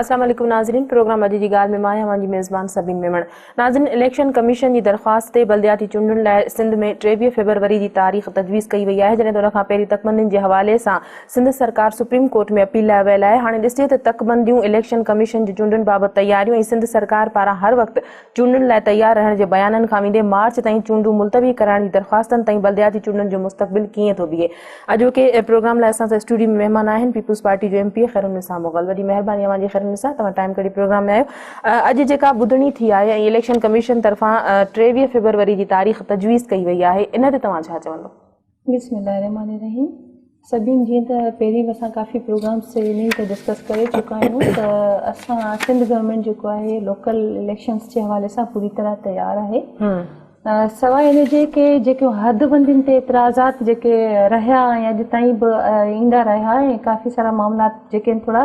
अस्सलाम वालेकुम नाज़रीन, प्रोग्राम अॼु जी ॻाल्हि में मां आहियां मुंहिंजी मेज़बान सबीन मेमण। नाज़रीन, इलेक्शन कमीशन जी दरख़्वास्त ते बल्दियाती चूंडुनि लाइ सिंध में 23 फ़रवरी जी तारीख़ तजवीज़ कई वई आहे, जॾहिं त उन खां पहिरीं तकबंदियुनि जे हवाले सां सिंध सरकार सुप्रीम कोर्ट में अपील लाइ वियल आहे। हाणे ॾिसे त तकबंदियूं इलेक्शन कमीशन जी चूंडुनि बाबति तयारियूं ऐं सिंध सरकार पारां हर वक़्तु चूंडुनि लाइ तयारु रहण जे बयाननि खां वेंदे मार्च ताईं चूंडूं मुलतवी कराइण जी दरख़्वास्तनि ताईं बल्दियाती चूंडुनि जो मुस्तक़बिल कीअं थो बीहे। अॼोके प्रोग्राम लाइ असां सां स्टूडियो में महिमान आहिनि पीपुल्स पार्टी जो MP ख़ैरुनिसा मुग़ल। वॾी महिरबानी अवांजी ख़ैरुनिसा, तव्हां टाइम कढी प्रोग्राम में आयो। अॼु जेका ॿुधणी थी आहे ऐं इलेक्शन कमीशन तरफ़ां 23 फ़रवरी जी तारीख़ तजवीज़ कई वई आहे, इन ते तव्हां छा चवंदो? बिस्मिल्लाहिर्रहमानिर्रहीम। सभिनि जीअं त पहिरीं असां काफ़ी प्रोग्राम्स इन ते डिस्कस करे चुका आहियूं त असां सिंध गवर्नमेंट जेको आहे लोकल इलेक्शन्स जे हवाले सां पूरी तरह तयारु आहे। सवाइ इन जे के जेके हदबंदियुनि ते एतिराज़ात जेके रहिया ऐं अॼु ताईं बि ईंदा रहिया ऐं काफ़ी सारा मामला जेके थोरा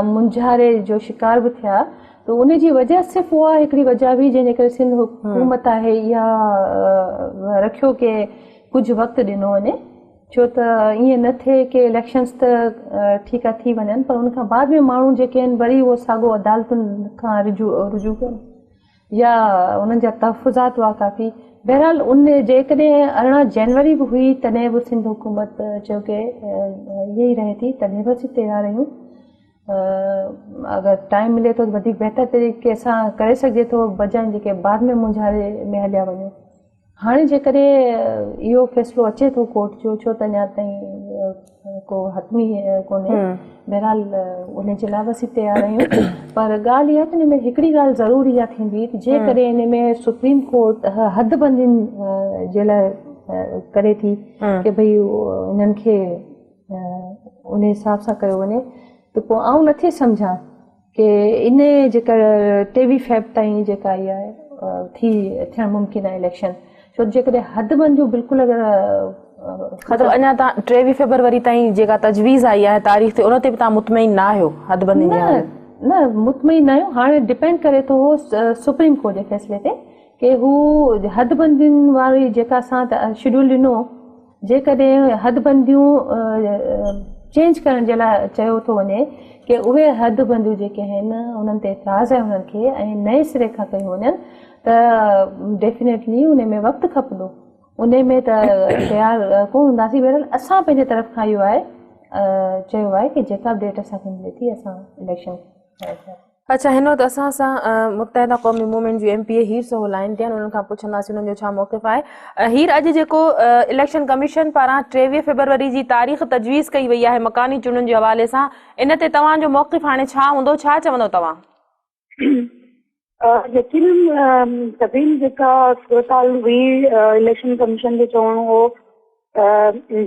मुंझारे जो शिकार बि थिया, त उन जी वजह सिर्फ़ु उहा हिकिड़ी वजह हुई जंहिंजे करे सिंध हुकूमत आहे इहा रखियो की कुझु वक़्तु ॾिनो वञे, छो त ईअं न थिए की इलेक्शन्स त ठीकु आहे थी वञनि पर उनखां बाद में माण्हू जेके आहिनि वरी उहो साॻियो अदालतुनि खां रुजू कनि या उन्हनि जा तहफ़ुज़ात हुआ काफ़ी। बहरहाल उन जेकॾहिं 18 जनवरी बि हुई तॾहिं बि सिंध हुकूमत चयो की इहे ई रहे थी, तॾहिं बि असीं तयारु आहियूं। अगरि टाइम मिले थो वधीक बहितर तरीक़े सां करे सघिजे थो बजाए जेके बाद में मुंझारे में हलिया वञूं। हाणे जेकॾहिं इहो फ़ैसिलो अचे थो कोर्ट जो, छो त अञा ताईं को हतमी कोन्हे, बहरहाल उन जे लाइ बि असीं तयारु आहियूं। पर ॻाल्हि इहा आहे त हिन में हिकिड़ी ॻाल्हि ज़रूरी इहा थींदी त जेकॾहिं इन में सुप्रीम कोर्ट हदबंदियुनि जे लाइ करे थी की भई इन्हनि खे उन हिसाब सां कयो वञे, त पोइ आउं नथी सम्झां की इन जेका 23 फ़रवरी ताईं जेका इहा थियणु मुमकिन आहे इलेक्शन, छो जेकॾहिं हदबंदियूं बिल्कुलु मतिलबु अञा तव्हां 23 फ़रवरी ताईं जेका तजवीज़ आई आहे तारीख़ ते, उन ते बि तव्हां मुतमइन न आहियो? हदबंदियुनि न मुतमइन न आहियूं। हाणे डिपेंड करे थो सुप्रीम कोर्ट जे फ़ैसिले ते की हू हदबंदियुनि वारी जेका असां शेड्यूल ॾिनो, जेकॾहिं हदबंदियूं चेंज करण जे लाइ चयो थो वञे की उहे हदबंदियूं जेके आहिनि उन्हनि ते एतिराज़ आहे उन्हनि खे ऐं नए सिरे खां कयूं वञनि त डेफिनेटली उन में वक़्तु खपंदो, उन में त तयारु कोन हूंदासीं। बहरहाल असां पंहिंजे तरफ़ खां इहो आहे चयो आहे की जेका बि डेट असांखे मिले थी असां इलेक्शन। अच्छा, हिन वक़्तु असां सां मुत्तहिदा क़ौमी मूवमेंट जूं MP हीर सोहो लाइन ते आहिनि, उन्हनि खां पुछंदासीं उन्हनि जो छा मौक़िफ़ आहे। हीर, अॼु जेको इलेक्शन कमीशन पारां 23 फ़रवरी जी तारीख़ तजवीज़ कई वई आहे मकानी चूंडुनि जे हवाले सां, इन ते तव्हांजो मौक़िफ़ हाणे छा हूंदो, छा चवंदो तव्हां? यकीनन सभिनी जेका सूरताल हुई इलेक्शन कमीशन जो चवणो हो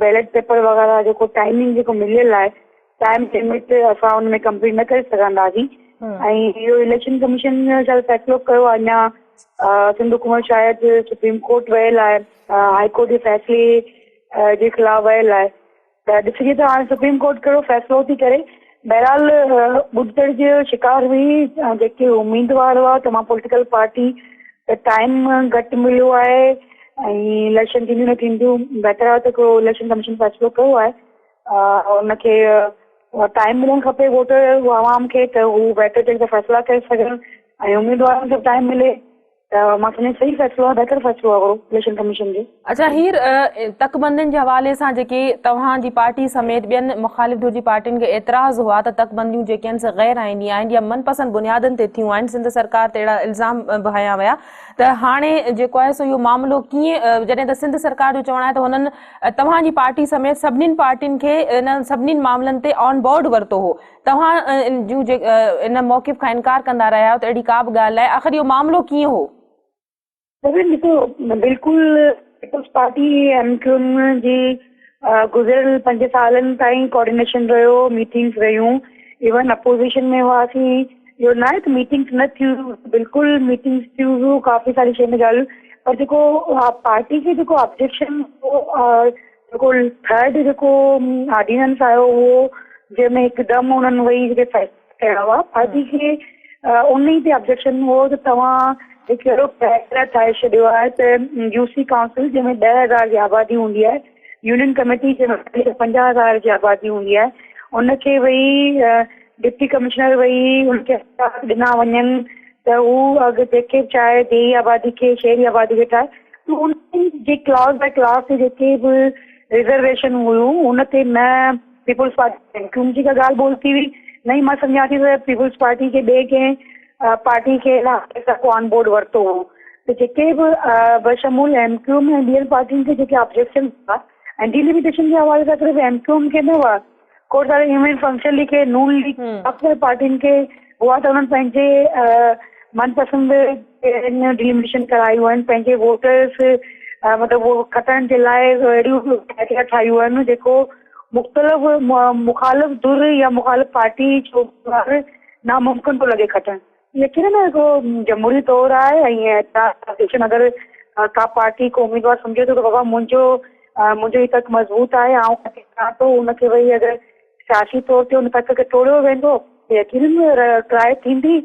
बैलेट पेपर वग़ैरह जेको टाइमिंग जेको मिलियल आहे, टाइम लिमिट असां हुन में कंप्लीट न करे सघंदासीं ऐं इहो इलेक्शन कमीशन जो फ़ैसिलो कयो आहे। अञा सिंध हुकूमत शायदि सुप्रीम कोर्ट वियल आहे, हाई कोर्ट जे फ़ैसिले जे ख़िलाफ़ वियल आहे, त ॾिसिजे त हाणे सुप्रीम कोर्ट कहिड़ो फ़ैसिलो थी करे। बहरहाल ॿुधड़ जो शिकार हुई जेके उम्मीदवार हुआ तमामु पॉलिटिकल पार्टी, त टाइम घटि मिलियो आहे ऐं इलेक्शन थींदियूं न थींदियूं, बहितर आहे त हिकिड़ो इलेक्शन कमीशन फ़ैसिलो कयो आहे उनखे टाइम मिलणु खपे वोटर आवाम खे त हू बहितर तरीक़े सां फ़ैसिला करे सघनि ऐं उम्मीदवारनि खे टाइम मिले त मां सम्झां सही फ़ैसिलो आहे, बहितर फ़ैसिलो आहे इलेक्शन कमीशन जो। अच्छा हीर, तकबंदियुनि जे हवाले सां जेके तव्हांजी पार्टी समेत ॿियनि मुख़ालिफ़ जी पार्टियुनि खे एतिराज़ हुआ त तकबंदियूं जेके आहिनि से ग़ैर आइनी आहिनि या मनपसंद बुनियादनि ते थियूं आहिनि, सिंध सरकार ते अहिड़ा इल्ज़ाम बि हया विया, त हाणे जेको आहे सो इहो मामिलो कीअं, जॾहिं त सिंध सरकार जो चवणु आहे त हुननि तव्हांजी पार्टी समेत सभिनीनि पार्टियुनि खे इन सभिनीनि मामलनि ते ऑन बोर्ड वरितो हो, तव्हां जूं इन मौक़िफ़ खां इनकार कंदा रहिया आहियो, त अहिड़ी का बि ॻाल्हि आहे, आख़िर इहो मामिलो कीअं हो? ॾिसो, बिल्कुलु पीपल्स पार्टी MQM जी गुज़िरियल 5 सालनि ताईं कोऑर्डिनेशन रहियो, मीटिंग्स रहियूं, इवन अपोज़िशन में हुआसीं, इहो न आहे त मीटिंग्स न थियूं, बिल्कुलु मीटिंग्स थियूं, काफ़ी सारी शइ में ॻाल्हियूं, पर जेको पार्टी खे जेको ऑब्जेक्शन जेको थर्ड जेको ऑर्डिनेंस आयो उहो जंहिंमें हिकदमि उन्हनि वही जेके कया हुआ पार्टी खे उन ई ते ऑब्जेक्शन हो त तव्हां हिकु अहिड़ो फैसला ठाहे छॾियो आहे त UC काउंसिल जंहिंमें 10,000 जी आबादी हूंदी आहे, यूनियन कमेटी जंहिंमें 50,000 जी आबादी हूंदी आहे, उनखे वही डिप्टी कमिश्नर वही उनखे ॾिना वञनि त हू अगरि जेके चाहे देही आबादी खे शहरी आबादी खे ठाहे त उन जे क्लास बाय क्लास ते जेके बि रिजर्वेशन हुयूं उन ते न पीपुल्स पार्टी एमक्यूएम जी का ॻाल्हि बोल थी हुई न ई मां सम्झां थी त पीपुल्स पार्टी खे ॿिए कंहिं पार्टी खे ऑन बोर्ड वरितो हो त जेके बि बशमूल एमक्यूएम ऐं ॿियनि पार्टियुनि खे जेके ऑब्जेक्शन हुआ ऐं डिलिमिटेशन जे हवाले सां सिर्फ़ु एमक्यूएम खे न हुआ खोड़ सारे इवेंट फंक्शन लीग खे नून लीग पार्टियुनि खे हुआ त उन्हनि पंहिंजे मनपसंदि डिलिमिटेशन करायूं आहिनि पंहिंजे वोटर्स मतिलबु उहो खटण जे लाइ अहिड़ियूं ठाहियूं आहिनि जेको मुख़्तलिफ़ मुखालिफ़ धुर या मुखालिफ़ पार्टी जो नामुमकिन थो लॻे खटणु लेकिन न हिकिड़ो जमहूरी तौरु आहे ऐं अगरि का पार्टी को उम्मीदवार सम्झे थो त बाबा मुंहिंजो ही तक मज़बूत आहे ऐं चाहियां थो उनखे वरी अगरि सियासी तौर ते उन तक खे तोड़ियो वेंदो यकीन ट्राए थींदी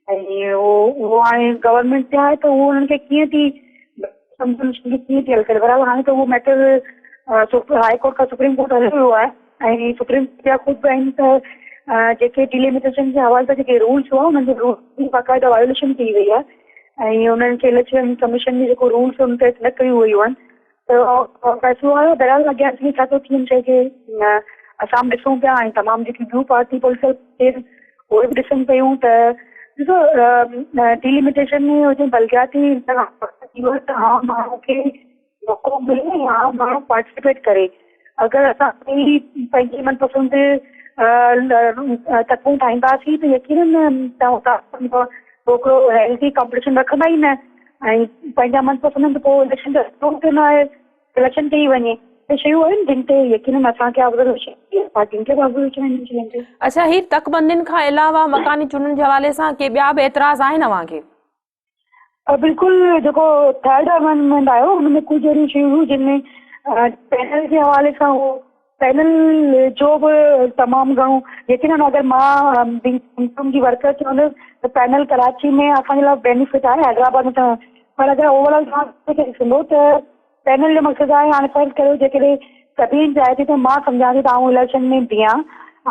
ऐं उहो हाणे गवर्नमेंट ते आहे त उहो उन्हनि खे कीअं थी हल करे बराबरि हाणे त उहो मैटर हाई कोर्ट खां सुप्रीम कोर्ट हलियो वियो आहे ऐं सुप्रीम कोर्ट जा ख़ुदि आहिनि त जेके डिलिमिटेशन जे हवाले सां जेके रूल्स हुआ उन्हनि जे रूल्स जी बाक़ाइदा वायोलेशन थी वई आहे ऐं उन्हनि खे इलेक्शन कमीशन जी जेको रूल्स उन ते न कयूं वयूं आहिनि त फ़ैसिलो आयो बहरहाल अॻियां छा थो थियनि शइ खे असां बि ॾिसूं पिया ऐं तमामु जेकी ॿियूं पार्टी पॉलिटिकल उहे बि ॾिसनि पियूं त ॾिसो डिलिमिटेशन में हुजे बलगियाती आम माण्हू खे मौक़ो मिले या आम माण्हू पार्टिसिपेट करे अगरि असां पंहिंजी मनपसंदि तकूं ठाहींदासीं त यकीन हिकिड़ो हेल्दी कॉम्पिटिशन रखंदा ई न ऐं पंहिंजा मनपसंदि पोइ इलेक्शन जो न आहे इलेक्शन ते ई वञे त शयूं आहिनि जिन ते यकीन असांखे ऑब्जर्वेशन पार्टियुनि खे बि ऑब्जर्वेशन अच्छा हीअ तकबंदियुनि खां अलावा मकानी चूंडनि जे हवाले सां के ॿिया बि एतिराज़ आहिनि अव्हांखे बिल्कुलु जेको थर्ड अमेंडमेंट आयो हुन में कुझु अहिड़ियूं शयूं हुयूं जिनमें पैनल जे हवाले सां उहो पैनल जो बि तमामु घणो यकीन अगरि मां इनकम जी वर्कर चवंदसि त पैनल कराची में असांजे लाइ बेनिफिट आहे हैदराबाद में त पर अगरि ओवरऑल तव्हां ॾिसंदो त पैनल जो मक़सदु आहे हाणे फर्ज़ करियो जेकॾहिं सभिनी चाहे थी त मां सम्झां थी त आउं इलेक्शन में बीहां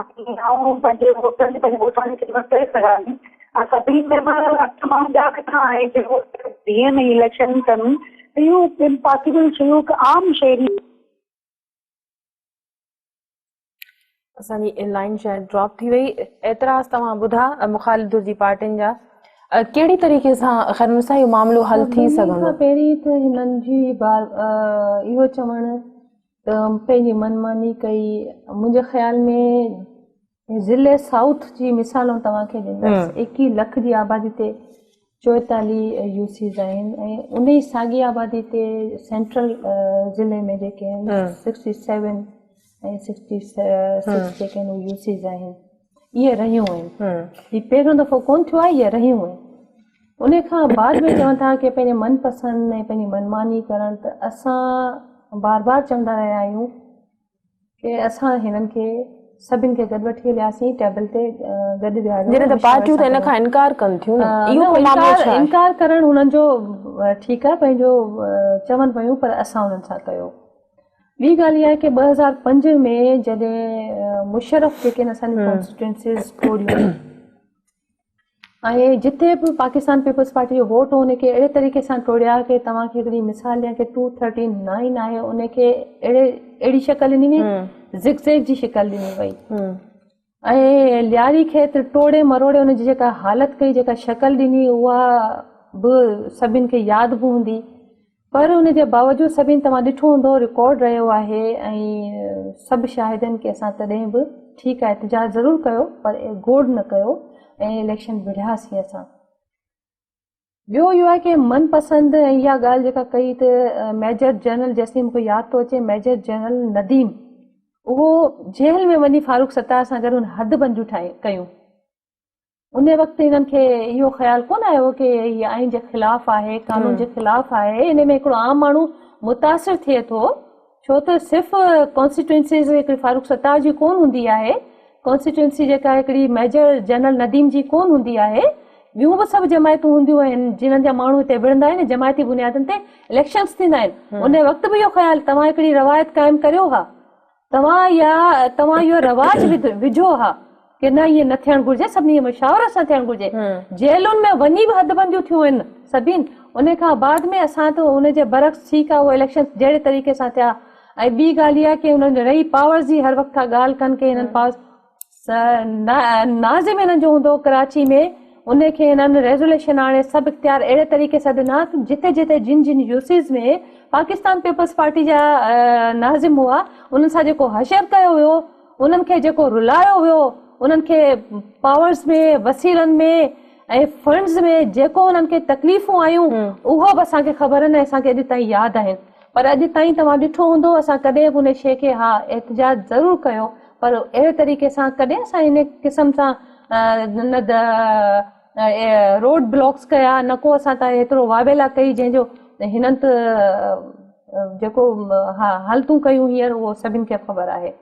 ऐं पंहिंजे वोटरनि पंहिंजे वोटनि जी ख़िदमत करे सघां थी सभिनी में अठ माण्हू ॿिया किथां आहे जेको बीहे में इलेक्शन कनि त इहो इम्पॉसिबल शयूं हिकु आम शहरी असांजी लाइन शायदि ड्रॉप थी वई एतिराज़ तव्हां ॿुधा मुख़ालिफ़ धुर जी पार्टियुनि जा कहिड़ी तरीक़े सां ख़ैर सां इहो मामिलो हल थी सघंदो पहिरीं त हिननि जी इहो चवणु त पंहिंजी मनमानी कई मुंहिंजे ख़्याल में ज़िले साउथ जी मिसालूं तव्हांखे ॾींदसि 21 लख जी आबादी ते 44 यूसीज़ आहिनि ऐं उन ई साॻी आबादी ते सेंट्रल ज़िले में जेके आहिनि 67 ऐं 66 जेके आहिनि उहे यूसीज़ आहिनि इहे रहियूं आहिनि हीउ पहिरियों दफ़ो कोन थियो आहे इहे रहियूं आहिनि उन खां बाद में चवनि था की पंहिंजे मनपसंदि ऐं पंहिंजी मनमानी करणु त असां बार बार चवंदा रहिया आहियूं की असां हिननि खे सभिनि खे गॾु वठी हलियासीं टेबल ते गॾु विहारियो पार्टियूं त हिन खां इनकार कनि थियूं इनकार करणु हुननि जो ठीकु आहे पंहिंजो चवनि पियूं पर असां हुननि सां कयो ॿी ॻाल्हि इहा आहे की 2005 में जॾहिं मुशर्रफ जेके असांजी कॉन्स्टिट्यूंसीज़ तोड़ियूं ऐं जिथे बि पाकिस्तान पीपल्स पार्टी जो वोट हो उनखे अहिड़े तरीक़े सां तोड़िया की तव्हांखे हिकिड़ी मिसाल ॾियां की 239 आहे उनखे अहिड़ी शिकल ॾिनी वई ज़िगज़ैग जी शिकल ॾिनी वई ऐं लियारी खे त टोड़े मरोड़े उनजी जेका हालत कई जेका शिकल ॾिनी उहा बि सभिनि खे यादि बि हूंदी पर उनजे बावजूदि सभिनि तव्हां ॾिठो हूंदो रिकॉर्ड रहियो आहे ऐं सभु शाहिदनि खे असां तॾहिं बि ठीकु आहे एहतजाज ज़रूरु कयो पर गोड़ न कयो ऐं इलेक्शन विढ़ियासीं असां ॿियो इहो आहे की मनपसंदि ऐं इहा ॻाल्हि जेका कई त मेजर जनरल जेसिताईं मूंखे यादि थो अचे मेजर जनरल नदीम उहो जेल में वञी फारूक सत्तार सां गॾु हदबंदियूं कयूं उन वक़्तु हिननि खे इहो ख़्यालु कोन आयो की हीअ आइन जे ख़िलाफ़ु आहे कानून जे ख़िलाफ़ु आहे इन में हिकिड़ो आम माण्हू मुतासिर थिए थो छो त सिर्फ़ु कॉन्स्टिट्यूंसीज़ हिकिड़ी फारूक सत्तार जी कोन हूंदी आहे कॉन्स्टिट्यूंसी जेका हिकिड़ी मेजर जनरल नदीम जी कोन हूंदी आहे ॿियूं बि सभु जमायतूं हूंदियूं आहिनि जिन्हनि जा माण्हू हिते विढ़ंदा आहिनि जमायती बुनियादनि ते इलेक्शन्स थींदा आहिनि उन वक़्तु बि इहो ख़्यालु तव्हां हिकिड़ी रवायत क़ाइमु करियो हा तव्हां इहो रवाज विझो हा कि न इहे न थियणु घुरिजे, सभिनी मशावरे सां थियणु घुरिजे। जेलुनि में वञी बि हदबंदियूं थियूं आहिनि सभिनि, उन खां बाद में असां त उनजे बरक्स ठीकु आहे उहे इलेक्शन जहिड़े तरीक़े सां थिया। ऐं ॿी ॻाल्हि इहा की उन्हनि रही पावर्स जी हर वक़्तु ॻाल्हि कनि की हिननि पास नाज़िम हिननि जो हूंदो कराची में, उनखे हिननि रेज़ोल्यूशन आणे सभु इख्तियार अहिड़े तरीक़े सां ॾिना जिते जिते जिन जिन यूसीज़ में पाकिस्तान पीपल्स पार्टी जा नाज़िम हुआ, उन्हनि सां जेको हशर कयो हुयो, उन्हनि खे जेको रुलायो हुयो, उन्हनि खे पावर्स में, वसीलनि में ऐं फंड्स में जेको उन्हनि खे तकलीफ़ूं आयूं उहो बि असांखे ख़बर आहिनि, असांखे अॼु ताईं यादि आहिनि। पर अॼु ताईं तव्हां ॾिठो हूंदो असां कॾहिं बि उन शइ खे हा एहतजाज ज़रूरु कयो, पर अहिड़े तरीक़े सां कॾहिं असां इन क़िस्म सां रोड ब्लॉक्स कया न को असां त एतिरो वावेला कई जंहिंजो हिननि त जेको हा हालतूं कयूं हींअर उहो सभिनि खे ख़बर आहे।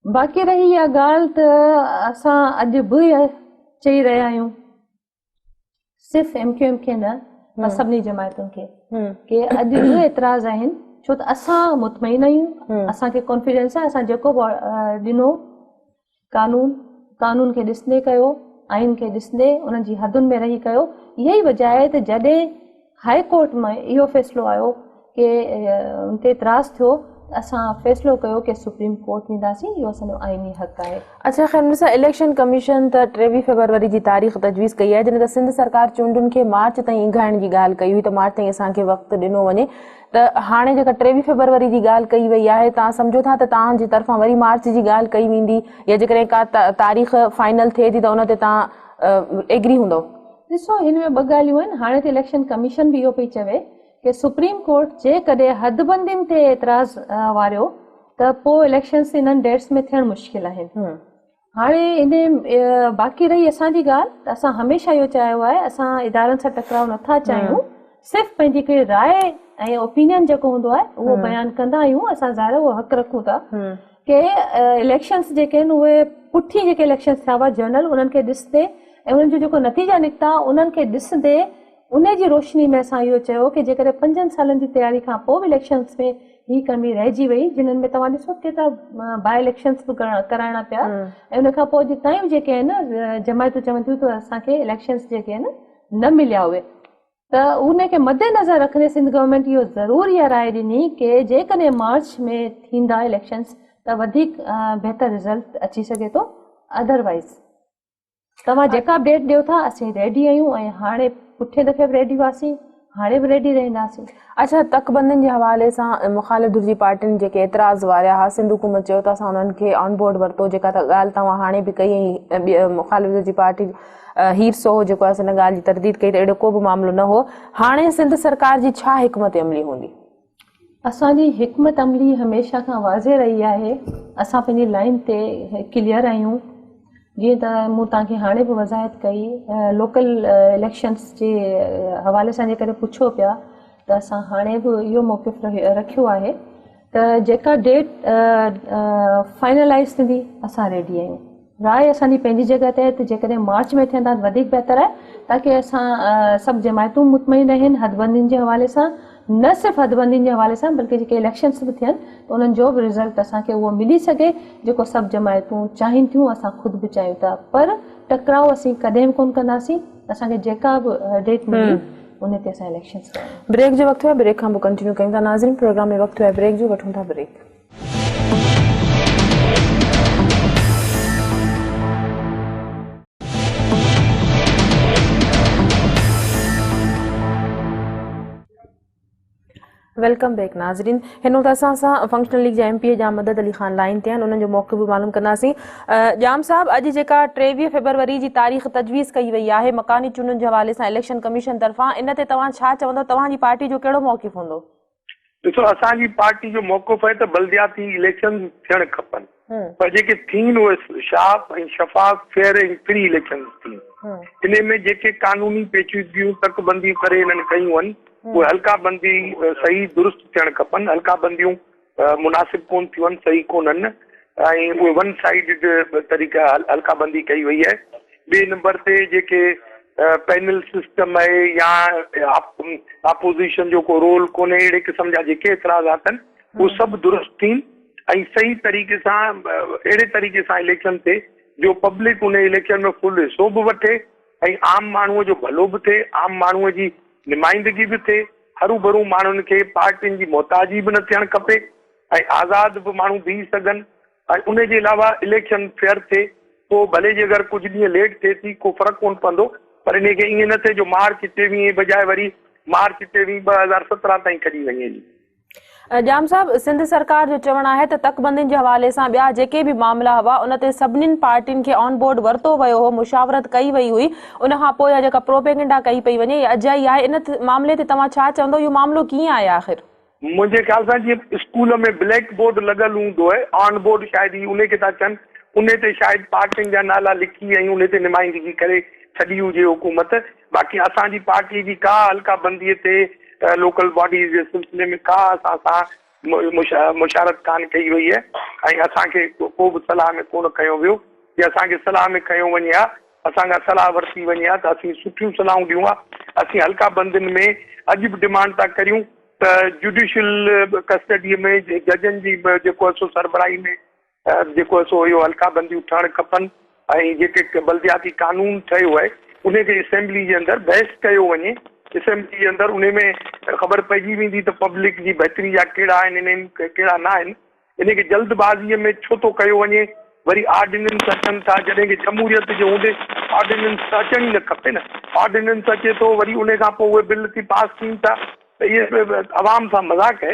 बाक़ी रही इहा ॻाल्हि त असां अॼु बि चई रहिया आहियूं, सिर्फ़ु MQM खे न पर सभिनी जमायतुनि खे कि अॼु बि एतिराज़ आहिनि, छो त असां मुतमइन आहियूं, असांखे कॉन्फिडेंस आहे असां जेको बि ॾिनो कानून खे ॾिसंदे कयो, आइन खे ॾिसंदे उन्हनि जी हदुनि में रही कयो। इहा ई वजह आहे त जॾहिं हाई कोर्ट में इहो फ़ैसिलो आयो कि उन ते एतिराज़ थियो, असां फ़ैसिलो कयो कि सुप्रीम कोर्ट वेंदासीं, इहो असांजो आइनी हक़ आहे। अच्छा ख़ैर ॾिसां, इलेक्शन कमीशन त 23 फरवरी जी तारीख़ तजवीज़ कई आहे, जॾहिं त सिंध सरकार चूंडुनि खे मार्च ताईं इंघाइण जी ॻाल्हि कई हुई त मार्च ताईं असांखे वक़्तु ॾिनो वञे, त हाणे जेका 23 फरवरी जी ॻाल्हि कई वई आहे, तव्हां सम्झो था त तव्हांजी तरफ़ां वरी मार्च जी ॻाल्हि कई वेंदी, या जेकॾहिं का तारीख़ फाइनल थिए थी त उन ते तव्हां एग्री हूंदो? ॾिसो, हिन में ॿ ॻाल्हियूं आहिनि। हाणे त इलेक्शन कमीशन बि इहो पई चवे कि सुप्रीम कोर्ट जेकॾहिं हदबंदियुनि ते एतिराज़ वारियो त पोइ इलेक्शन्स इन्हनि डेट्स में थियणु मुश्किल आहिनि। हाणे इन बाक़ी रही असांजी ॻाल्हि त असां हमेशह इहो चयो आहे, असां इदारनि सां टकराव नथा चाहियूं, सिर्फ़ु पंहिंजी हिकिड़ी राय ऐं ओपिनियन जेको हूंदो आहे उहो बयानु कंदा आहियूं। असां ज़ाहिर उहो हक़ रखूं था कि इलेक्शन्स जेके आहिनि उहे पुठी जेके इलेक्शन्स थिया हुआ जनरल, उन्हनि खे ॾिसंदे ऐं उन्हनि जो जेको नतीजा निकिता उन्हनि खे ॾिसंदे उन जी रोशनी में असां इहो चयो कि जेकॾहिं 5 सालनि जी तयारी खां पोइ बि इलेक्शन्स में ही कमी रहिजी वई, जिन्हनि में तव्हां ॾिसो केतिरा बाय इलेक्शन्स बि कराइणा पिया, ऐं उन खां पोइ अॼु ताईं जेके आहिनि जमायतूं चवनि थियूं त असांखे इलेक्शन्स जेके आहिनि न मिलिया हुए, त उनखे मद्देनज़र रखंदे सिंध गवर्नमेंट इहो ज़रूरु इहा राय ॾिनी कि जेकॾहिं मार्च में थींदा इलेक्शन्स त वधीक बहितर रिज़ल्ट अची सघे थो। अदरवाइज़ तव्हां जेका बि डेट ॾियो था असीं रेडी आहियूं, ऐं हाणे पुठे दफ़े बि रेडी हुआसीं, हाणे बि रेडी रहंदासीं। अच्छा, तकबंदियुनि जे हवाले सां मुख़ालिफ़ धुर जी पार्टियुनि जेके एतिराज़ वारिया हुआ, सिंध हुकूमत चयो त असां उन्हनि खे ऑन बोर्ड वरितो, जेका त ॻाल्हि तव्हां हाणे बि कई, मुख़ालिफ़ धुर जी पार्टी हीर सोहो जेको आहे हिन ॻाल्हि जी तरदीद कई त अहिड़ो को बि मामिलो न हो। हाणे सिंध सरकार जी छा हिकमत अमली हूंदी? असांजी हिकमत अमली हमेशह खां वाज़े रही आहे, असां पंहिंजी लाइन ते क्लियर आहियूं। जीअं त मूं तव्हांखे हाणे बि वज़ाहत कई, लोकल इलेक्शन्स जे हवाले सां जेकॾहिं पुछो पिया त असां हाणे बि इहो मौक़िफ़ रखियो आहे त जेका डेट फाइनलाइज़ थींदी असां रेडी आहियूं। राय असांजी पंहिंजी जॻह ते त जेकॾहिं मार्च में थियंदा त वधीक बहितर आहे, ताकी असां सभु जमायतूं मुतमइन आहिनि हदबंदियुनि जे हवाले सां, न सिर्फ़ु हदबंदियुनि जे हवाले सां बल्कि जेके इलेक्शन्स बि थियनि त उन्हनि जो बि रिज़ल्ट असांखे उहो मिली सघे जेको सभु जमायतूं चाहिनि थियूं, असां ख़ुदि बि चाहियूं था। पर टकराव असीं कॾहिं बि कोन कंदासीं, असांखे जेका बि डेट मिली उन ते असां इलेक्शन्स कयूं। ब्रेक जो वक़्तु आहे, ब्रेक खां पोइ कंटिन्यू कयूं था। नाज़रीन, प्रोग्राम में वक़्तु आहे ब्रेक जो, वठूं था ब्रेक। वेलकम बैक नाज़रीन। हिन वक़्तु असां फंक्शनल लीग जा MP जा मदद अली ख़ान लाइन ते आहिनि, उन्हनि जो मौक़िफ़ बि मालूम कंदासीं। जाम साहब, अॼु जेका 23 फरवरी जी तारीख़ तजवीज़ कई वई आहे मकानी चूंडुनि जे हवाले सां इलेक्शन कमीशन तरफ़ां, इन ते तव्हां छा चवंदव? तव्हांजी पार्टी जो कहिड़ो मौक़िफ़ हूंदो? ॾिसो, असांजी पार्टी जो मौक़िफ़ आहे त बल्दियाती इलेक्शन थियणु खपनि, पर जेके थियनि उहे शाफ़ ऐं शफ़ाफ़, फेयर ऐं फ्री इलेक्शन थियनि। इन में जेके कानूनी पेचीदगियूं तकबंदियूं करे हिननि कयूं आहिनि उहे हल्का बंदी सही दुरुस्त थियणु खपनि। हल्का बंदियूं मुनासिब कोन थियूं आहिनि, सही कोन्हनि, ऐं उहे वन साइडेड तरीक़ा हल्का बंदी कई वई आहे। ॿिए नंबर ते जेके पैनल सिस्टम आहे या अपोज़िशन जो को रोल कोन्हे, अहिड़े क़िस्म जा जेके एतिराज़ात आहिनि उहे सभु दुरुस्त थियनि ऐं सही तरीक़े सां अहिड़े तरीक़े सां इलेक्शन थिए जो पब्लिक उन इलेक्शन में फुल हिस्सो बि वठे ऐं आम माण्हूअ जो भलो बि थिए, आम माण्हूअ जी नुमाइंदगी बि थिए, हरू भरू माण्हुनि खे पार्टियुनि जी मोहताजी बि न थियणु खपे ऐं आज़ाद बि माण्हू बीह सघनि ऐं उन जे अलावा इलेक्शन फेयर थिए। पोइ भले जे अगरि कुझु ॾींहं लेट थिए थी को फ़र्क़ु कोन पवंदो, पर इन खे ईअं न थिए जो मार्च 23 बजाए वरी मार्च 23 2017 ताईं कढी वञे। जाम साहब, सिंध सरकार जो चवणु आहे त तकबंदियुनि जे हवाले सां ॿिया जेके बि मामला हुआ उन ते सभिनीनि पार्टियुनि खे ऑन बोर्ड वरितो वियो हो, मुशावरत कई वई हुई, उन खां पोइ जेका प्रोपेगेंडा कई पई वञे अजाई आहे। इन मामले ते तव्हां छा चवंदो, इहो मामलो कीअं आहे आख़िर? मुंहिंजे ख़्याल सां जीअं स्कूल में ब्लैक बोर्ड लॻल हूंदो आहे, ऑन बोर्ड शायदि ई उन खे था चवनि, उन ते शायदि पार्टियुनि जा नाला लिखी ऐं उन ते नुमाइंदगी करे छॾी हुजे हुकूमत। बाक़ी असांजी पार्टी जी का हल्का बंदीअ ते लोकल बॉडीज़ जे सिलसिले में का असां सां मुशारत कान कई वई आहे ऐं असांखे को बि सलाह में कोन खयो वियो। जे असांखे सलाह में खयो वञे हा, असांखां सलाह वरिती वञे हा त असीं सुठियूं सलाहूं ॾियूं हा। असीं हल्का बंदियुनि में अॼु बि डिमांड था करियूं त जुडिशियल कस्टडीअ में जजनि जी जेको आहे सो सरबराही में जेको आहे सो इहो हल्का बंदियूं ठहणु खपनि ऐं जेके बल्दियाती कानून ठहियो आहे उनखे असेंबली जे अंदरि बहस कयो वञे। असेंबली जे अंदरि उन में ख़बर पइजी वेंदी त पब्लिक जी बहितरी जा कहिड़ा आहिनि, इन्हनि कहिड़ा न आहिनि। इन खे जल्दबाज़ीअ में छो थो कयो वञे? वरी ऑर्डिनेंस अचनि था, जॾहिं की जमहूरियत जे हूंदे ऑर्डिनेंस त अचनि ई न खपे न। ऑर्डिनेंस अचे थो, वरी उन खां पोइ उहे बिल थी पास थियनि था, त इहे आवाम सां मज़ाक आहे।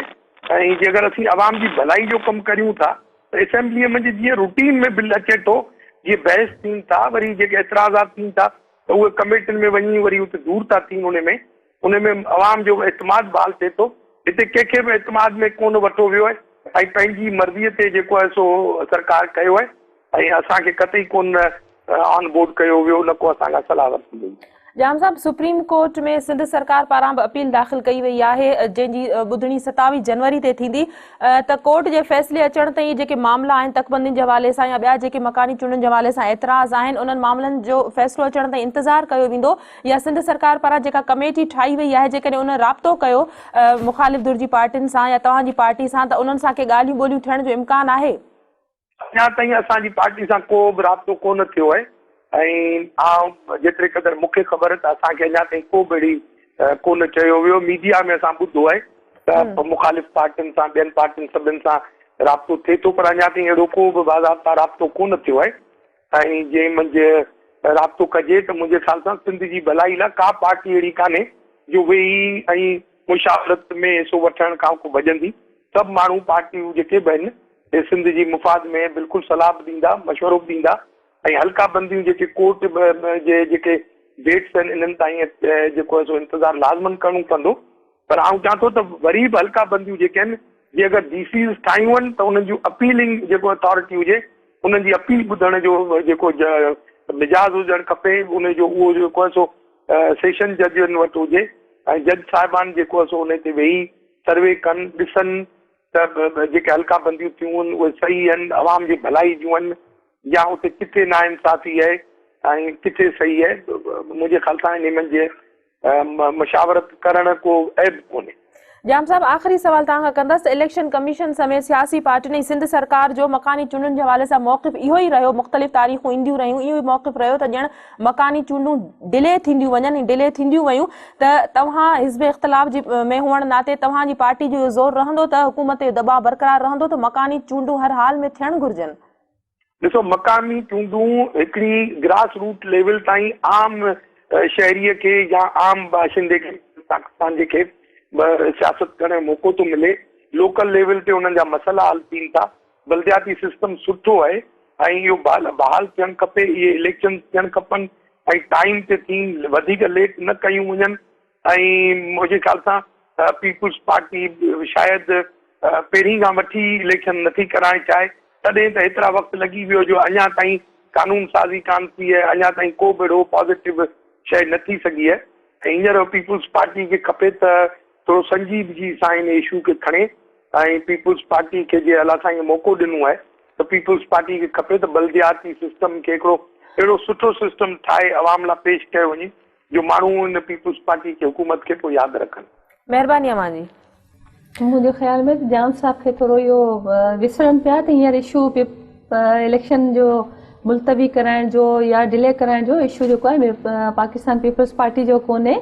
ऐं जे अगरि असीं आवाम जी भलाई जो कमु करियूं था त असेंबलीअ में जीअं रूटीन में बिल अचे थो, जीअं बहस थियनि था, वरी जेके एतिराज़ात थियनि था त उहे कमेटियुनि में वञी वरी उते दूर था थियनि। उन में आवाम जो एतमाद बहाल थिए थो। हिते कंहिंखे बि एतमाद में कोन वठो वियो आहे ऐं पंहिंजी मर्ज़ीअ ते जेको आहे सो सरकार कयो आहे ऐं असांखे कतई कोन ऑन बोर्ड कयो वियो, न को असांखां सलाह वरिती वई। जाम साहब, सुप्रीम कोर्ट में सिंध सरकार पारां बि अपील दाख़िल कई वई आहे जंहिंजी ॿुधणी 27 जनवरी ते थींदी, त कोर्ट जे फ़ैसिले अचण ताईं जेके मामला आहिनि तकबंदियुनि जे हवाले सां या ॿिया जेके मकानी चूंडुनि जे हवाले सां एतिराज़ आहिनि, उन्हनि मामलनि जो फ़ैसिलो अचण ताईं इंतज़ारु कयो वेंदो या सिंध सरकार पारां जेका कमेटी ठाही वई आहे जेकॾहिं उन राब्तो कयो मुख़ालिफ़ धुर जी पार्टियुनि सां या तव्हांजी पार्टी सां, त उन्हनि सां के ॻाल्हियूं ॿोलियूं थियण जो इम्कान आहे? अञा ताईं असांजी पार्टी सां को बि राब्तो कोन थियो आहे ऐं जेतिरे क़दुरु मूंखे ख़बर त असांखे अञा ताईं को बि अहिड़ी कोन चयो वियो। मीडिया में असां ॿुधो आहे त मुख़ालिफ़ पार्टियुनि सां, ॿियनि पार्टियुनि सभिनि सां राब्तो थिए थो, पर अञा ताईं अहिड़ो को बि बाज़ाब्ता राब्तो कोन थियो आहे। ऐं जंहिं मंझि राब्तो कजे त मुंहिंजे ख़्याल सां सिंध जी भलाई लाइ का पार्टी अहिड़ी कान्हे जो वेही ऐं मुशावरत में हिसो वठण खां को भॼंदी। सभु माण्हू पार्टियूं जेके बि आहिनि हे सिंध जी मुफ़ाद में बिल्कुलु सलाह बि ॾींदा, मशवरो बि ॾींदा ऐं हल्का बंदियूं जेके कोर्ट जे जेके डेट्स आहिनि इन्हनि ताईं जेको आहे सो इंतज़ारु लाज़मन करिणो पवंदो। पर आउं चाहियां थो त वरी बि हल्का बंदियूं जेके आहिनि, जे अगरि डीसीज़ ठाहियूं आहिनि त उन्हनि जूं अपीलिंग जेको अथॉरिटी हुजे उन्हनि जी अपील ॿुधण जो जेको मिजाज़ हुजणु खपे, उनजो उहो जेको आहे सो सेशन जजनि वटि हुजे ऐं जज साहिबान जेको आहे सो उन ते वेही सर्वे कनि, ॾिसनि त जेके हल्का बंदियूं थियूं आहिनि उहे सही आहिनि, आवाम जी भलाई जूं आहिनि या उते किथे नाइंसाफ़ी आहे ऐं किथे सही आहे। मुंहिंजे ख़्याल सां इन मंझि मशावरत करण को ऐब कोन्हे। जाम साहब, आख़िरी सवाल तव्हांखां कंदसि। इलेक्शन कमीशन समेत सियासी पार्टियुनि सिंध सरकार जो मकानी चूंडुनि जे हवाले सां मौक़िफ़ इहो ई रहियो, मुख़्तलिफ़ तारीख़ूं ईंदियूं रहियूं, इहो ई मौक़िफ़ रहियो त ॼण मकानी चूंडूं डिले थींदियूं वञनि, डिले थींदियूं वयूं, त तव्हां हिज़्ब इख़्तिलाफ़ जी में हुअण नाते तव्हांजी पार्टी जो इहो ज़ोर रहंदो त हुकूमत जो दॿाउ बरक़रार रहंदो त मकानी चूंडूं हर हाल में थियणु घुरिजनि? ॾिसो, मकामी चूंडूं हिकिड़ी ग्रास रूट लेवल ताईं आम शहरीअ खे या आम बाशिंदे खे, पाकिस्तान जेके सियासत करण जो मौक़ो थो मिले, लोकल लेवल ते उन्हनि जा मसइला हल थियनि था। बल्दियाती सिस्टम सुठो आहे ऐं इहो बहाल थियणु खपे। इहे इलेक्शन थियणु खपनि ऐं टाइम ते थियनि, वधीक लेट न कयूं वञनि। ऐं मुंहिंजे ख़्याल सां पीपुल्स पार्टी शायदि पहिरीं खां वठी इलेक्शन नथी कराइण चाहे, तॾहिं त हेतिरा वक़्तु लॻी वियो जो अञा ताईं कानून साज़ी कान थी आहे, अञा ताईं को बि अहिड़ो पॉज़िटिव शइ न थी सघी आहे। ऐं हींअर पीपुल्स पार्टी खे खपे त थोरो संजीदगी सां इन इशू खे खणे ऐं पीपुल्स पार्टी खे जे अलाह सां मौक़ो ॾिनो आहे त पीपुल्स पार्टी खे खपे त बल्दियाती सिस्टम खे हिकिड़ो अहिड़ो सुठो सिस्टम ठाहे अवाम लाइ पेश कयो वञे जो माण्हू इन पीपुल्स पार्टी खे, हुकूमत खे पोइ यादि रखनि। महिरबानी अमां जी। मुंहिंजे ख़्याल में जाम साहब खे थोरो इहो विसरनि पिया त हींअर इशू इलेक्शन जो मुलतवी कराइण जो या डिले कराइण जो इशू जेको आहे पाकिस्तान पीपल्स पार्टी जो कोन्हे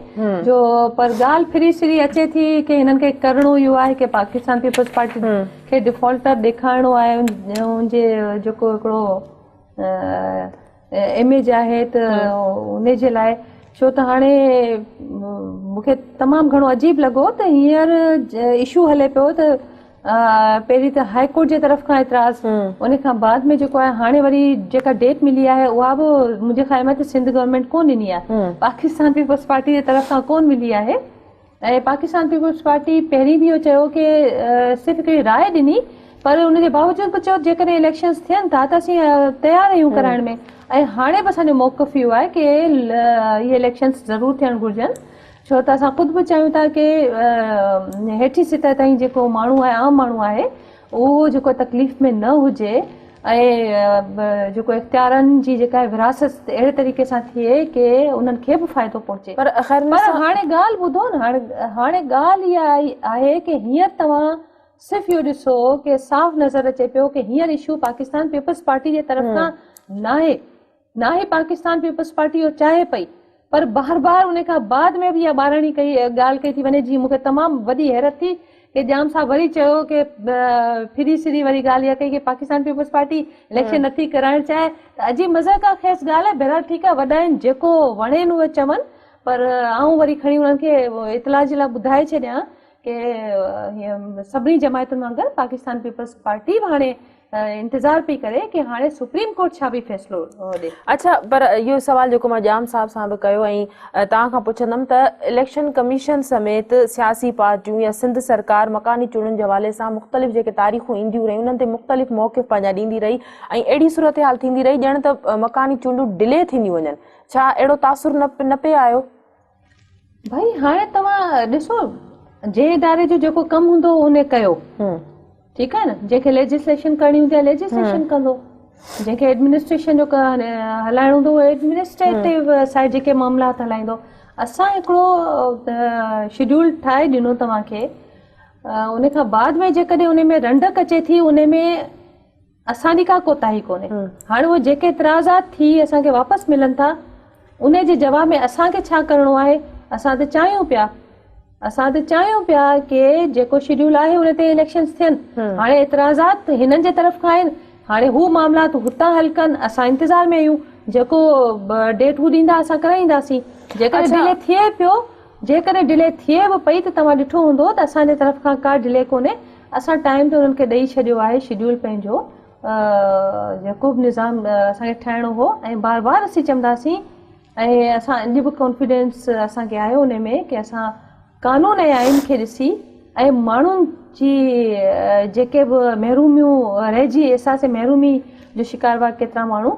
जो पर ॻाल्हि फिरी सिरी अचे थी की हिननि खे करिणो इहो आहे की पाकिस्तान पीपल्स पार्टी खे डिफॉल्टर ॾेखारिणो आहे उनजे जेको हिकिड़ो इमेज आहे त उन जे लाइ छो त हाणे मूंखे तमामु घणो अजीब लॻो त हींअर इशू हले पियो त पहिरीं त हाई कोर्ट जे तरफ़ खां एतिराज़ उन खां बाद में जेको आहे हाणे वरी जेका डेट मिली आहे उहा बि मुंहिंजे ख़्याल में त सिंध गवर्नमेंट कोन ॾिनी आहे पाकिस्तान पीपल्स पार्टी जे तरफ़ खां कोन मिली आहे ऐं पाकिस्तान पीपल्स पार्टी पहिरीं बि इहो चयो की सिर्फ़ु हिकिड़ी राय ॾिनी पर उनजे बावजूद बि चयो जेकॾहिं इलेक्शन्स थियनि था त असीं तयारु आहियूं कराइण में ऐं हाणे बि असांजो मौक़िफ़ इहो आहे की इहे इलेक्शन्स ज़रूरु थियणु घुरिजनि छो त असां ख़ुदि बि चाहियूं था की हेठी सतह ताईं जेको माण्हू आहे आम माण्हू आहे उहो जेको तकलीफ़ में न हुजे ऐं जेको इख़्तियारनि जी जेका आहे विरासत अहिड़े तरीक़े सां थिए की उन्हनि खे बि फ़ाइदो पहुचे पर हाणे ॻाल्हि ॿुधो न हाणे ॻाल्हि इहा आहे की हींअर तव्हां सिर्फ़ु इहो ॾिसो की साफ़ नज़र अचे पियो की हींअर इशू पाकिस्तान पीपल्स पार्टी जे तरफ़ खां न आहे पाकिस्तान पीपल्स पार्टी इहो चाहे पई पर बार बार उन खां बाद में बि इहा ॿारणी कई ॻाल्हि कई थी वञे जीअं मूंखे तमामु वॾी हैरत थी की जाम साहब वरी चयो की फिरी सिरी वरी ॻाल्हि इहा कई की पाकिस्तान पीपल्स पार्टी इलेक्शन नथी कराइणु चाहे त अजीब मज़ाक आहे खेसि ॻाल्हि आहे बहरहाल ठीकु आहे वॾा आहिनि जेको वणेनि उहे चवनि पर आऊं वरी खणी उन्हनि खे इतला जे लाइ ॿुधाए छॾियां की सभिनी जमायतुनि वांगुरु पाकिस्तान पीपल्स पार्टी बि हाणे इंतज़ार पई करे कि हाणे सुप्रीम कोर्ट छा बि फ़ैसिलो ॾे। अच्छा पर इहो सवाल जेको मां जाम साहब सां बि कयो ऐं तव्हां खां पुछंदमि त इलेक्शन कमीशन समेत सियासी पार्टियूं या सिंध सरकार मकानी चूंडनि जे हवाले सां मुख़्तलिफ़ जेके तारीख़ूं ईंदियूं रहियूं उन्हनि ते मुख़्तलिफ़ मौक़िफ़ पंहिंजा ॾींदी रही ऐं अहिड़ी सूरत हाल थींदी रही ॼण त मकानी चूंडूं डिले थींदियूं वञनि छा अहिड़ो तासुर न पियो आयो? भाई हाणे तव्हां ॾिसो जे इदारे जो जेको कमु हूंदो उन कयो ठीकु आहे न जंहिंखे लेजिस्लेशन करणी हूंदी आहे लेजिस्लेशन कंदो जंहिंखे एडमिनिस्ट्रेशन जो हलाइणो हूंदो उहो एडमिनिस्ट्रेटिव साइड जेके मामलात हलाईंदो असां हिकिड़ो शेड्यूल ठाहे ॾिनो तव्हांखे उन खां बाद में जेकॾहिं उन में रंडक अचे थी उन में असांजी का कोताही कोन्हे हाणे उहे जेके इतराज़ात थी असांखे वापसि मिलनि था उन जे जवाब में असांखे छा करिणो आहे असां त चाहियूं पिया की जेको शेड्यूल आहे उन ते इलेक्शन्स थियनि हाणे इतराज़ात हिननि जे तरफ़ खां आहिनि हाणे हू मामलात हुतां हल कनि असां इंतज़ार में आहियूं जेको डेट हू ॾींदा असां कराईंदासीं जेकॾहिं डिले थिए पियो जेकॾहिं डिले थिए बि पई त तव्हां ॾिठो हूंदो त असांजे तरफ़ खां का डिले कोन्हे असां टाइम ते उन्हनि खे ॾेई छॾियो आहे शेड्यूल पंहिंजो जेको बि निज़ाम असांखे ठाहिणो हो ऐं बार बार असीं चवंदासीं ऐं असां अॼु बि कॉन्फिडेंस असांखे आयो उन में की असां कानून ऐं आइन खे ॾिसी ऐं माण्हुनि जी जेके बि महरूमियूं रहिजी अहसास महरूमी जो शिकार हुआ केतिरा माण्हू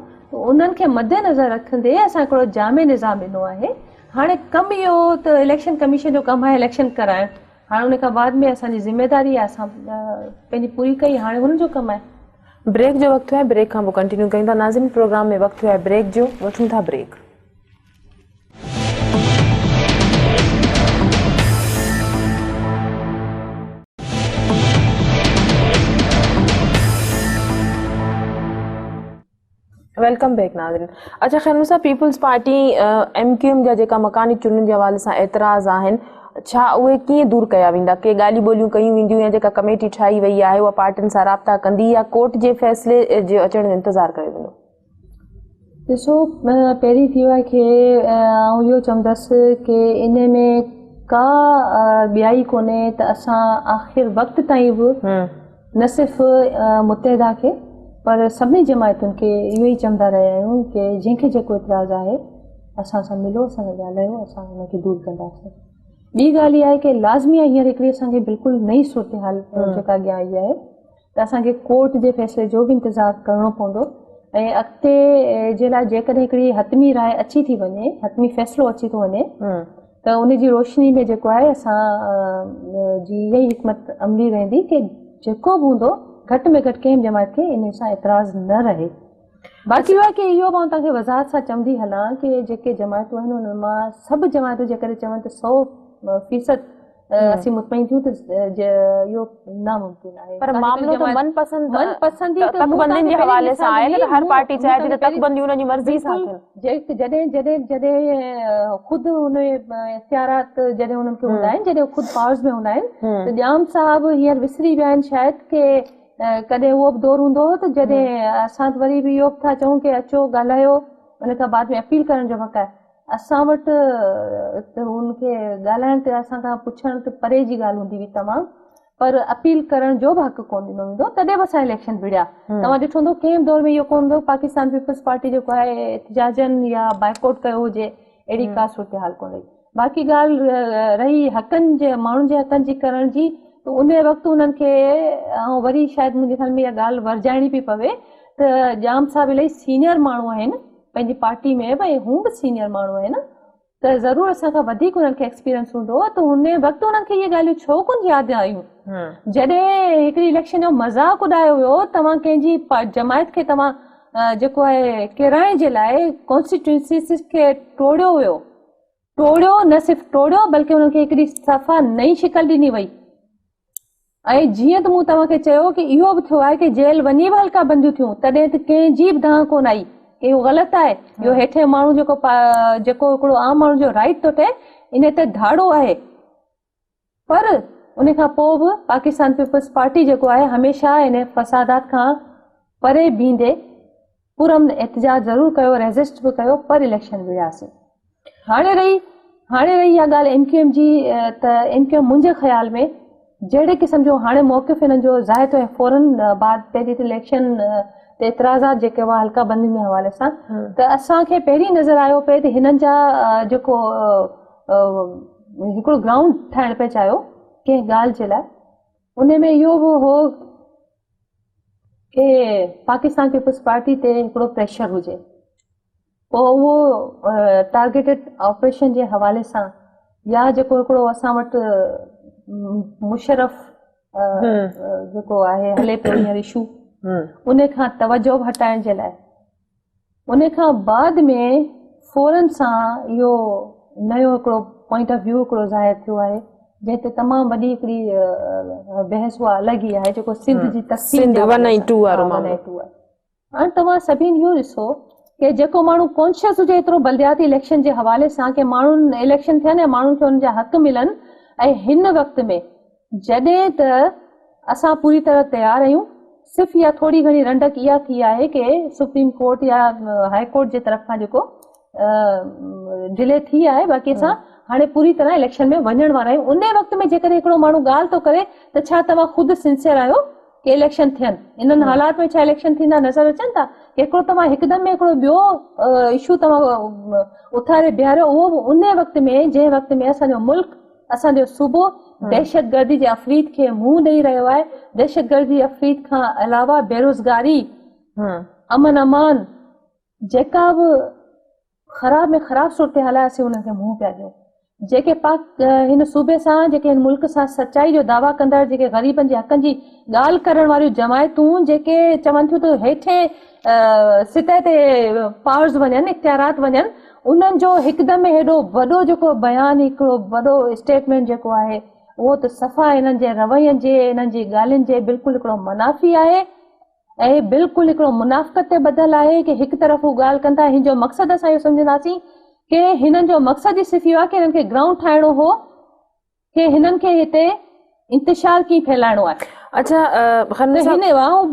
उन्हनि खे मद्देनज़र रखंदे असां हिकिड़ो जामे निज़ाम ॾिनो आहे हाणे कमु इहो त इलेक्शन कमीशन जो कमु आहे इलेक्शन कराइणु हाणे उन खां बाद में असांजी ज़िम्मेदारी आहे असां पंहिंजी पूरी कई हाणे हुननि जो कमु आहे। ब्रेक जो वक़्तु आहे ब्रेक खां पोइ कंटिन्यू कयूं था नाज़िन प्रोग्राम में वक़्तु आहे ब्रेक जो वठूं था ब्रेक। वेलकम बैक नाज़रीन। अच्छा ख़ैर मूंसां पीपल्स पार्टी MQM जा जेका मकानी चूंडनि जे हवाले सां एतिराज़ आहिनि छा उहे कीअं दूरि कया वेंदा के ॻाल्हियूं ॿोलियूं कयूं वेंदियूं या जेका कमेटी ठाही वई आहे उहा पार्टियुनि सां राब्ता कंदी या कोर्ट जे फ़ैसिले जे अचण जो इंतज़ारु कयो वेंदो? ॾिसो पहिरीं थी वियो आहे की आउं इहो चवंदसि की इन में का ॿियाई कोन्हे त असां आख़िर वक़्त ताईं बि न सिर्फ़ु मुतहिदा खे पर सभिनी जमायतुनि खे इहो ई चवंदा रहिया आहियूं की जंहिंखे जेको इतराज़ आहे असां सां मिलो असां सां ॻाल्हायो असां हुनखे दूरि कंदासीं। ॿी ॻाल्हि इहा आहे की लाज़मी आहे हींअर हिकिड़ी असांखे बिल्कुलु नई सूरत हाल जेका अॻियां आई आहे त असांखे कोर्ट जे फ़ैसिले जो बि इंतज़ारु करिणो पवंदो ऐं अॻिते जे लाइ जेकॾहिं हिकिड़ी हतमी राय अची थी वञे हतमी फ़ैसिलो अची थो वञे त उन जी रोशनी में जेको आहे असां जी इहा ई हिकमत अमली रहंदी की जेको बि हूंदो घटि में घटि कंहिं जमायत खे इन सां एतिराज़ न रहे। बाक़ी इहो आहे की इहो मां तव्हांखे वज़ाहत सां चवंदी हलां की जेके जमायतूं आहिनि उन मां सभु जमायतूं जेकॾहिं चवनि त 100% असीं मुतमईन थियूं त इहो नामुमकिन आहे। पर मामलो त मनपसंदी तकबंदियुनि जे हवाले सां आहे न, त हर पार्टी चाहे थी त तकबंदियूं उन जी मर्ज़ी सां थियनि। जॾहिं ख़ुदि उन इख्तियारात जॾहिं उन्हनि खे हूंदा आहिनि, जॾहिं ख़ुदि पावर्स में हूंदा आहिनि, त ॼाम साहब हींअर विसरी विया आहिनि शायदि के कॾहिं उहो बि दौर हूंदो हो त जॾहिं असां वरी बि इहो बि था चऊं की अचो ॻाल्हायो, उन खां बाद में अपील करण जो हक़ आहे। असां वटि त हुनखे ॻाल्हाइण ते असां खां पुछण त परे जी ॻाल्हि हूंदी हुई तमामु, पर अपील करण जो बि हक़ कोन ॾिनो वेंदो। तॾहिं बि असां इलेक्शन विड़िया। तव्हां ॾिठो हूंदो कंहिं दौर में इहो कोन हूंदो पाकिस्तान पीपल्स पार्टी जेको आहे एहतिजाजनि या बाइकआउट कयो हुजे, अहिड़ी का सूरत हाल कोन रही। बाक़ी ॻाल्हि रही हक़नि जे, माण्हुनि जे हक़नि जी करण जी, त उन वक़्तु उन्हनि खे ऐं वरी शायदि मुंहिंजे ख़्याल में इहा ॻाल्हि वरजाइणी पई पवे त जाम साहब इलाही सीनियर माण्हू आहिनि पंहिंजी पार्टी में, भई हू बि सीनियर माण्हू आहिनि, त ज़रूरु असां खां वधीक उन्हनि खे एक्सपीरियंस हूंदो, त हुन वक़्तु उन्हनि खे इहे ॻाल्हियूं छो कोन यादि आयूं? जॾहिं हिकिड़ी इलेक्शन जो मज़ाक़ उॾायो वियो, तव्हां कंहिंजी जमायत खे तव्हां जेको आहे किराइण जे लाइ कॉन्स्टिट्यूंसीस खे टोड़ियो वियो, टोड़ियो न सिर्फ़ु टोड़ियो बल्कि उन्हनि खे हिकिड़ी सफ़ा नई शिकल ॾिनी वई। ऐं जीअं त मूं तव्हांखे चयो की इहो बि थियो आहे की जेल वञी बि हल्का बंदियूं थियूं, तॾहिं त कंहिंजी बि दांह कोन आई की इहो ग़लति आहे, इहो हेठि माण्हू जेको हिकिड़ो आम माण्हू जो राइट थो थिए इन ते धाड़ो आहे। पर उन खां पोइ बि पाकिस्तान पीपल्स पार्टी जेको आहे हमेशह इन फसादात खां परे बीहंदे पुरम एहतिजाज ज़रूरु कयो, रेज़िस्ट बि कयो, पर इलेक्शन वियासीं। हाणे रही इहा ॻाल्हि MQM जी, त MQM मुंहिंजे ख़्याल में जहिड़े क़िस्म जो हाणे मौक़िफ़ हिननि जो ज़ाहिर थियो आहे फौरन बाद पहिरीं त इलेक्शन ते एतिराज़ात जेके हुआ हल्का बंदियुनि जे हवाले सां, त असांखे पहिरीं नज़र आयो पिए त हिननि जा जेको हिकिड़ो ग्राउंड ठाहिण पिए चाहियो कंहिं ॻाल्हि जे लाइ, उन में इहो बि हो की पाकिस्तान पीपल्स पार्टी ते हिकिड़ो प्रेशर हुजे, पोइ उहो टारगेटेड ऑपरेशन जे हवाले सां या जेको हिकिड़ो असां वटि मुशरफ जेको आहे हले पियो हींअर इशू, उन खां तवजो हटाइण जे लाइ, उन खां बाद में फौरन सां इहो नयो हिकिड़ो पॉइंट ऑफ व्यू हिकिड़ो ज़ाहिर थियो आहे, जंहिं ते तमामु वॾी हिकिड़ी बहस उहा अलॻि ई आहे, जेको सिंध जी तक़सीम 192 आहे। हाणे तव्हां सभिनी इहो ॾिसो कि जेको माण्हू कॉन्शियस हुजे एतिरो बलदियाती इलेक्शन जे हवाले सां कि माण्हुनि इलेक्शन थियनि ऐं माण्हुनि खे हुन जा हक़ मिलनि, ऐं हिन वक़्त में जॾहिं त असां पूरी तरह तयारु आहियूं, सिर्फ़ु इहा थोरी घणी रंडक इहा थी आहे कि सुप्रीम कोर्ट या हाई कोर्ट जे तरफ़ खां जेको डिले थी आहे, बाक़ी असां हाणे पूरी तरह इलेक्शन में वञण वारा आहियूं। उन वक़्त में जेकॾहिं हिकिड़ो माण्हू ॻाल्हि थो करे त छा तव्हां ख़ुदि सिंसियर आहियो कि इलेक्शन थियनि? इन्हनि हालात में छा इलेक्शन थींदा नज़र अचनि था कि हिकिड़ो तव्हां हिकदमि में हिकिड़ो ॿियो इशू तव्हां उथारे बीहारियो, उहो बि उन वक़्त में जंहिं वक़्त में असांजो मुल्क, असांजो सूबो दहशतगर्दी जे अफ़रीद खे मुंहुं ॾेई रहियो आहे। दहशतगर्दी अफ़रीद खां अलावा बेरोज़गारी, अमन अमान, जेका बि ख़राब में ख़राब सूरत हाल आहे, असीं हुनखे मुंहुं पिया ॾियूं। जेके हिन सूबे सां, जेके हिन मुल्क सां सचाई जो दावा कंदड़, जेके ग़रीबनि जे हक़नि जी ॻाल्हि करण वारियूं जमायतूं, जेके चवनि थियूं त हेठि सितह ते पावर्स वञनि, इख्तियारात वञनि, उन्हनि जो हिकदमि में हेॾो वॾो जेको बयानु, हिकिड़ो वॾो स्टेटमेंट जेको आहे, उहो त सफ़ा हिननि जे रवैयनि जे, हिननि जी ॻाल्हियुनि जे बिल्कुलु हिकिड़ो मुनाफ़ी आहे ऐं बिल्कुलु हिकिड़ो मुनाफ़क़त ते ॿधल आहे कि हिकु तरफ़ हू ॻाल्हि कंदा। हिन जो मक़सदु असां इहो सम्झंदासीं कि हिननि जो मक़सदु ई सिर्फ़ु इहो आहे कि हिननि खे ग्राउंड ठाहिणो हो कि हिननि खे हिते इंतिशार कीअं फैलाइणो आहे। अच्छा, हिन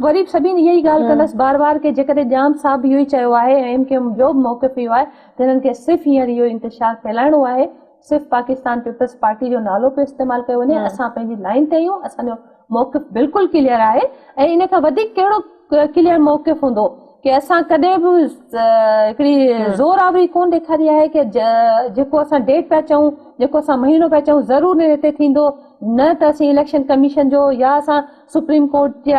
वरी सभिनी इहा ई ॻाल्हि कंदसि बार बार कि जेकॾहिं जाम साहब इहो ई चयो आहे, MQM जो बि मौक़िफ़ इहो आहे त हिननि खे सिर्फ़ु हींअर इहो इंतिशार फैलाइणो आहे, सिर्फ़ु पाकिस्तान पीपल्स पार्टी जो नालो पियो इस्तेमालु कयो वञे। असां पंहिंजी लाइन ते आहियूं, असांजो मौक़िफ़ बिल्कुलु क्लियर आहे ऐं इन खां वधीक कहिड़ो क्लियर मौक़िफ़ हूंदो कि असां कॾहिं बि हिकिड़ी ज़ोर आवरी कोन ॾेखारी आहे कि जेको असां डेट पिया चऊं, जेको असां महीनो पिया चऊं, ज़रूरु हिते थींदो, न त असीं इलेक्शन कमीशन जो या असां सुप्रीम कोर्ट जे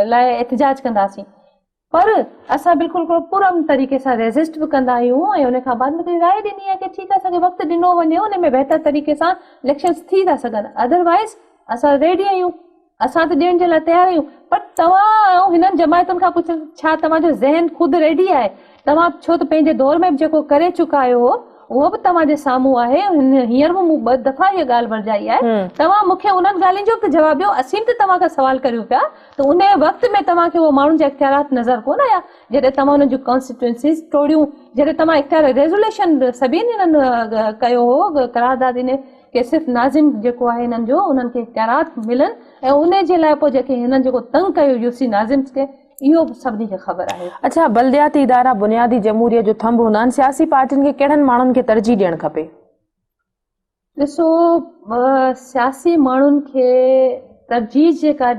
लाइ एहतिजाज कंदासीं। पर असां बिल्कुलु पूरम तरीक़े सां रेज़िस्ट बि कंदा आहियूं ऐं उन खां बाद में राय ॾिनी आहे कि ठीकु आहे, असांखे वक़्तु ॾिनो वञे, उन में बहितर तरीक़े सां इलेक्शन्स थी था सघनि। अदरवाइज़ असां रेडी आहियूं, असां त ॾियण जे लाइ तयारु आहियूं। पर तव्हां हिननि जमायतुनि खां पुछो, छा तव्हांजो ज़हन ख़ुदि रेडी आहे? तव्हां छो त पंहिंजे दौर में बि जेको करे चुका आहियो उहो बि तव्हांजे साम्हूं आहे। हींअर बि मूं 2 दफ़ा इहा ॻाल्हि वरजाई आहे। तव्हां मूंखे उन्हनि ॻाल्हियुनि जो जवाबु ॾियो। असीं बि तव्हां खां सवाल करियूं पिया त उन वक़्त में तव्हांखे उहो माण्हुनि जा इख़्तियारात नज़र कोन आया जॾहिं तव्हां उन्हनि जूं कॉन्स्टिट्यूंसीज़ तोड़ियूं, जॾहिं तव्हां इख़्तियार रेज़ोल्यूशन सभिनी इन्हनि कयो हो करारदाद इन के सिर्फ़ु नाज़िम जेको आहे हिननि जो उन्हनि खे इख़्तियारात मिलनि ऐं उन जे लाइ पोइ जेके हिननि जेको तंग कयो यूसी नाज़िम खे इहो बि सभिनी खे ख़बर आहे। अच्छा, बल्दियाती इदारा बुनियादी जमहूरियत जो थंब हूंदा आहिनि, सियासी पार्टियुनि खे कहिड़नि माण्हुनि खे तरजीह ॾियणु खपे? ॾिसो, सियासी माण्हुनि खे तरजीह जेका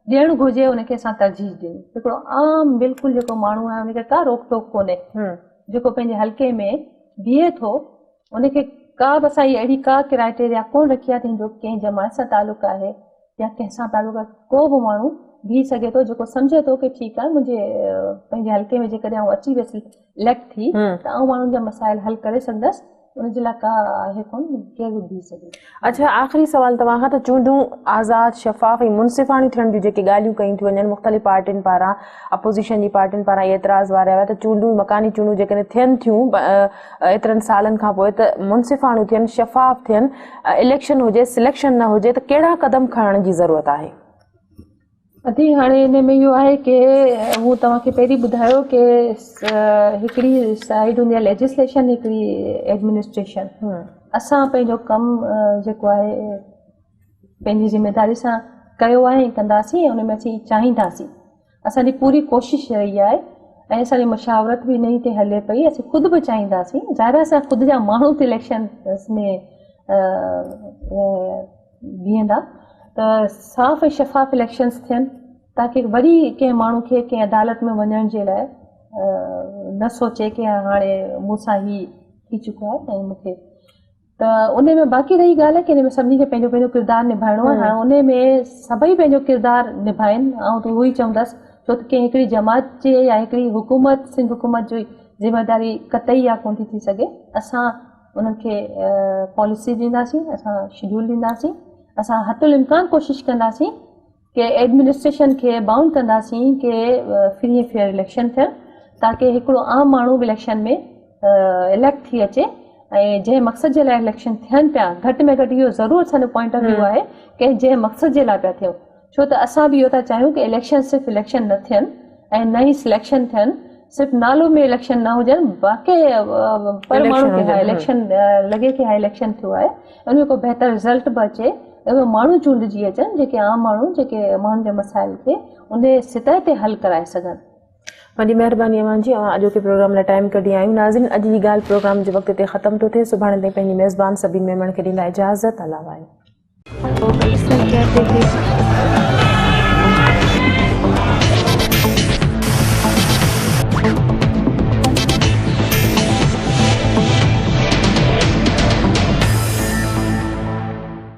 ॾियणु घुरिजे उनखे असां तरजीह ॾियूं। हिकिड़ो आम बिल्कुलु जेको माण्हू आहे उनखे का रोक टोक कोन्हे, जेको पंहिंजे हल्के में बीहे थो उनखे का बि असां अहिड़ी का क्राइटेरिया कोन रखी आहे जो कंहिं जमात सां तालुक आहे या कंहिंसां तालुक आहे। को बि माण्हू बीह सघे थो जेको सम्झे थो की ठीकु आहे मुंहिंजे पंहिंजे हल्के में जेकॾहिं आउं अची वियसि इलेक्ट थी त आउं माण्हुनि जा मसाइल हल करे सघंदसि, उनजे लाइ का आहे कोन केरु बि बीह सघे। अच्छा, आख़िरी सवाल तव्हां खां त चूंडूं आज़ाद शफ़ाफ़ ऐं मुनसिफ़ाणी थियण जूं जेके ॻाल्हियूं कयूं थियूं वञनि मुख़्तलिफ़ पार्टियुनि पारां, अपोज़िशन जी पार्टियुनि पारां एतिराज़ वारा हुआ त चूंडूं मकानी चूंडूं जेकॾहिं थियनि थियूं एतिरनि सालनि खां पोइ त मुनसिफ़ाणियूं थियनि, शफ़ाफ़ थियनि, इलेक्शन हुजे, सिलेक्शन न हुजे त कहिड़ा क़दम खणण जी ज़रूरत आहे? अदी हाणे इन में इहो आहे की हू तव्हांखे पहिरीं ॿुधायो की हिकिड़ी साइड हूंदी आहे लेजिस्लेशन, हिकिड़ी एडमिनिस्ट्रेशन। असां पंहिंजो कमु जेको आहे पंहिंजी ज़िमेदारी सां कयो आहे ऐं कंदासीं ऐं उन में असीं चाहींदासीं। असांजी पूरी कोशिशि रही आहे ऐं असांजी मशावरत बि इन ते हले पई। असीं ख़ुदि बि चाहींदासीं, ज़ाहिर असां ख़ुदि जा माण्हू बि इलेक्शन में बीहंदा त साफ़ ऐं शफ़ाफ़ इलेक्शन्स थियनि ताकी वरी कंहिं माण्हू खे कंहिं अदालत में वञण जे लाइ न सोचे की हाणे मूंसां ई थी चुको आहे ऐं मूंखे त उन में बाक़ी रही ॻाल्हि आहे की हिन में सभिनी खे पंहिंजो पंहिंजो किरदारु निभाइणो आहे। हाणे उन में सभई पंहिंजो किरदारु निभाइनि। ऐं त उहो ई चवंदसि छो त कंहिं हिकिड़ी जमात जे या हिकिड़ी हुकूमत सिंध हुकूमत जी ज़िमेदारी कतई या कोन थी सघे। असां उन्हनि खे पॉलिसी ॾींदासीं, असां शेड्यूल ॾींदासीं, असां हथुल इम्कान कोशिशि कंदासीं कि एडमिनिस्ट्रेशन खे बाउंड कंदासीं कि फ्री एंड फेयर इलेक्शन थियनि ताकी हिकिड़ो आम माण्हू बि इलेक्शन में इलेक्ट थी अचे ऐं जंहिं मक़सद जे लाइ इलेक्शन थियनि पिया, घटि में घटि इहो ज़रूरु असांजो पॉइंट ऑफ व्यू आहे कि जंहिं मक़सद जे लाइ पिया थियूं। छो त असां बि इहो था चाहियूं कि इलेक्शन सिर्फ़ु इलेक्शन न थियनि ऐं न ई सिलेक्शन थियनि, सिर्फ़ु नालो में इलेक्शन न हुजनि, बाक़ी पर माण्हू खे हा इलेक्शन लॻे कि हा इलेक्शन थियो आहे, उन में को बहितर रिज़ल्ट बि अचे, उहे माण्हू चूंडजी अचनि जेके आम माण्हू जेके माण्हुनि जे मसाइल खे उन सतह ते हल कराए सघनि। वॾी महिरबानी अमान जी, अॼोके प्रोग्राम लाइ टाइम कढी आयूं। नाज़रीन, अॼु जी ॻाल्हि प्रोग्राम जे वक़्त ते ख़तमु थो थिए। सुभाणे ताईं पंहिंजी मेज़बान सभिनी मेमण खे ॾींदा इजाज़त। अला वाहे।